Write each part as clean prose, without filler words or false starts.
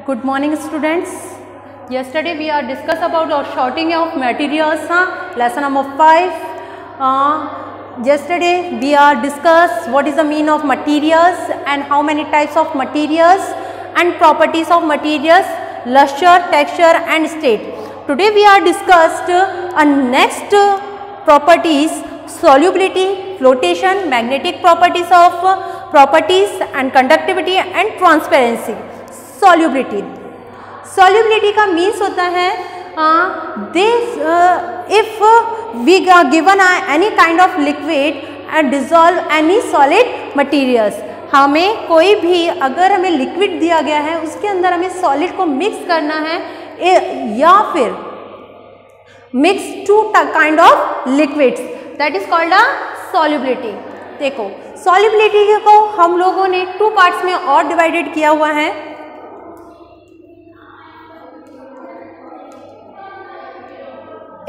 Good morning, students. Yesterday we are discuss about our sorting of materials, lesson number 5. Yesterday we are discuss what is the meaning of materials and how many types of materials and properties of materials, luster, texture and state. Today we are discussed next properties, solubility, flotation, magnetic properties of properties and conductivity and transparency. Solubility का means होता है if we given any kind of liquid and dissolve any solid materials, हमें कोई भी अगर हमें liquid दिया गया है उसके अंदर हमें सॉलिड को मिक्स करना है या फिर mix two kind of liquids, that is called a solubility. देखो सॉल्युबिलिटी को हम लोगों ने 2 पार्ट्स में और डिवाइडेड किया हुआ है.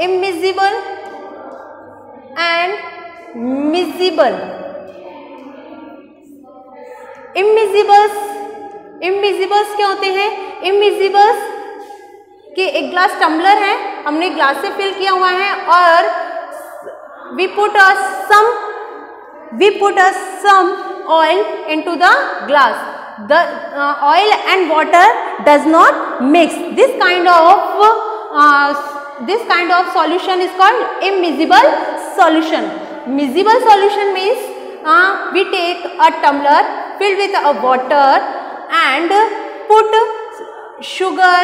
Immiscible and miscible. इमिजिबल्स क्या होते हैं? इमिजिबल्स के एक ग्लास टम्बलर है, हमने ग्लास से फिल किया हुआ है और we put some oil into the glass. The oil and water does not mix. This kind of solution is called immiscible solution. Miscible solution means we take a tumbler filled with water and put sugar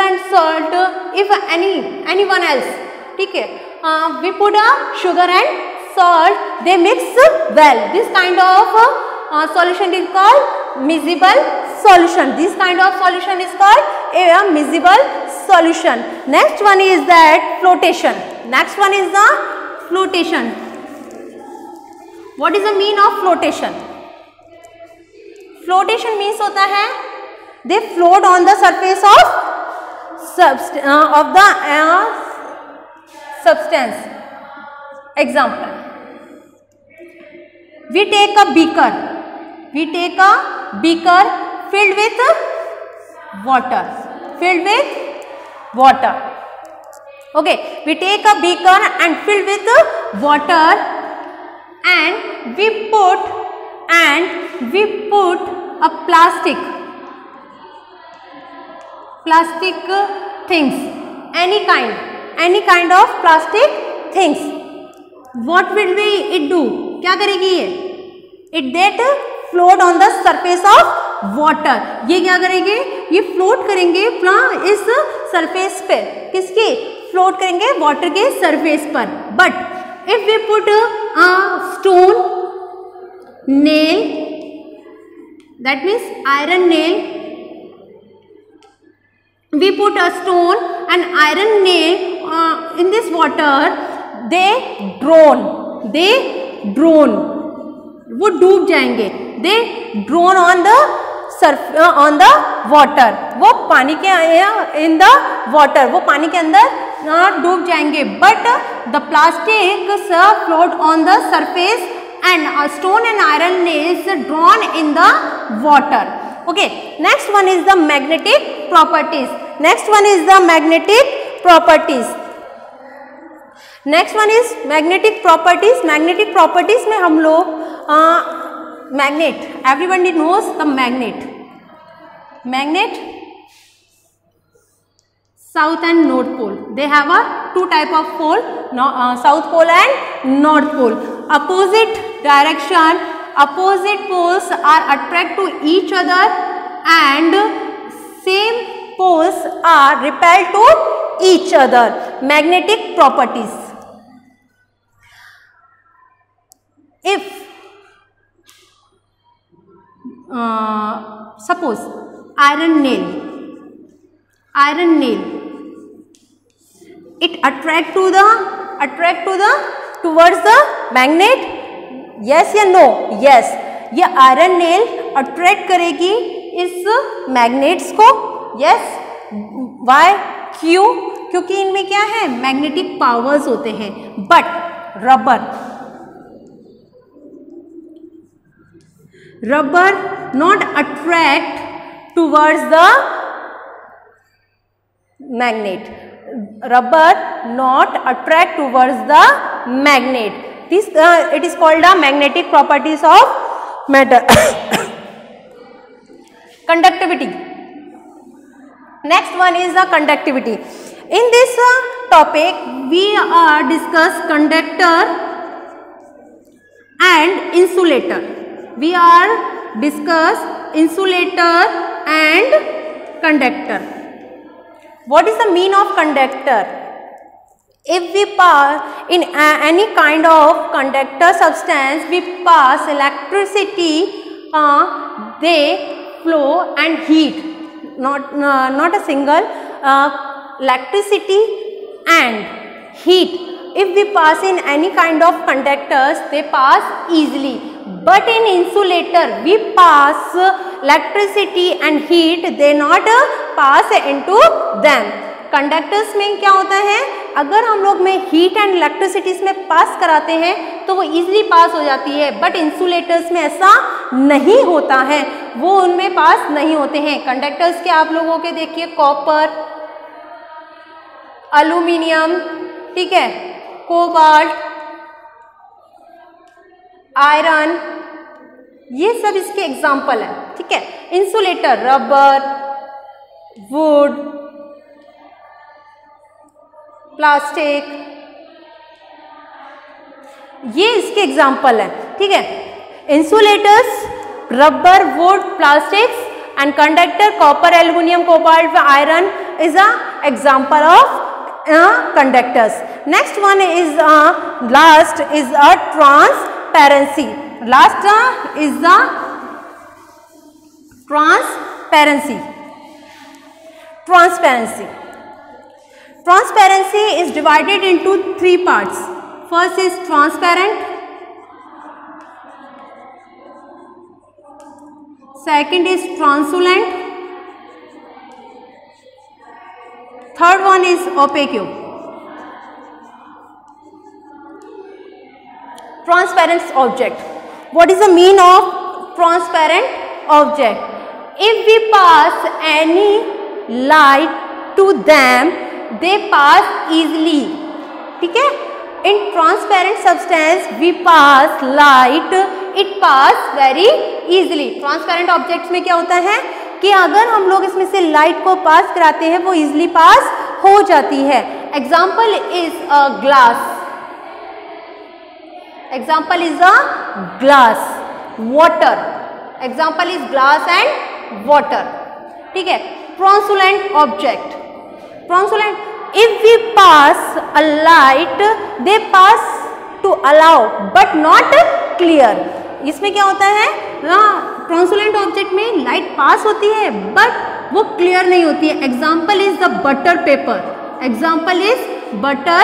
and salt. If anyone else, ठीक है, we put a sugar and salt, they mix well. This kind of solution is called miscible solution. This kind of solution is called a miscible solution. Next one is that flotation. Next one is the flotation. What is the meaning of flotation? Flotation means होता है they float on the surface of the substance. Example, we take a beaker filled with water. Okay, we take a beaker and filled with water and we put a plastic things, any kind of plastic things. What will it do? क्या करेगी ये? It that float on the surface of water. ये क्या करेंगे? ये float करेंगे इस surface पे. किसके? Float करेंगे water के surface पर. But if we put a stone, nail, that means iron nail, we put a stone and iron nail in this water, they drown, वो डूब जाएंगे. They drown on the water. वो पानी के in the water, वो पानी के अंदर डूब जाएंगे. But the plastic float on the surface and a stone and iron nails drawn in the water. Okay, next one is the magnetic properties. Next one is magnetic properties. Magnetic properties में हम लोग magnet, everybody knows the magnet, south and north pole. They have a 2 type of pole, south pole and north pole. Opposite direction, opposite poles are attract to each other and same poles are repelled to each other. Magnetic properties. If suppose iron nail, it attract towards the magnet. Yes या no? Yes. ये iron nail attract करेगी इस magnets को. Yes. Why? क्यों? क्योंकि इनमें क्या है? मैग्नेटिक पावर्स होते हैं. But rubber not attract towards the magnet. Rubber not attract towards the magnet. This it is called the magnetic properties of matter. Conductivity. Next one is the conductivity. In this topic we are discuss conductor and insulator. We are discuss insulator and conductor. What is the mean of conductor? If we pass in any kind of conductor substance, we pass electricity, they flow and heat. Not a single electricity and heat. If we pass in any kind of conductors, they pass easily. But in insulator, we pass electricity and heat, they not pass into them. Conductors में क्या होता है, अगर हम लोग में heat and electricity इसमें पास कराते हैं तो वो इजीली पास हो जाती है, बट इंसुलेटर्स में ऐसा नहीं होता है, वो उनमें पास नहीं होते हैं. कंडक्टर्स के आप लोगों के देखिए कॉपर, एल्यूमिनियम, ठीक है, कोबाल्ट, आयरन, ये सब इसके एग्जाम्पल है. ठीक है, इंसुलेटर रबर, वुड, प्लास्टिक, ये इसके एग्जाम्पल है. ठीक है, insulators rubber, would, plastics and conductor copper, aluminium, cobalt, iron is a example of conductors. Next one is last is a transparency. Last is the transparency. Transparency is divided into three parts. First is transparent, second is translucent, third one is opaque. Transparent object. What is the mean of transparent object? If we pass any light to them, they pass easily. ठीक है, in transparent substance we pass light, it pass very easily. transparent objects में क्या होता है कि अगर हम लोग इसमें से लाइट को पास कराते हैं वो easily पास हो जाती है. example is a glass. example is a glass. water. example is glass and water. ठीक है, translucent object. Translucent, if we pass a light, they pass to allow but not clear. इसमें क्या होता है, ट्रांसपेरेंट ऑब्जेक्ट में light pass होती है but वो क्लियर नहीं होती है. Example is the butter paper. Example is butter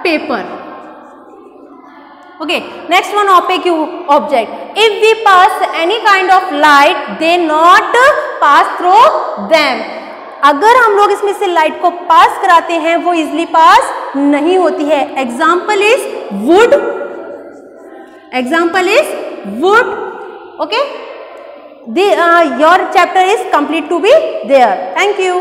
paper. Okay, next one opaque object. If we pass any kind of light, they not pass through them. अगर हम लोग इसमें से लाइट को पास कराते हैं वो इजीली पास नहीं होती है. Example is wood. Example is wood. Okay, your chapter is complete to be there. Thank you.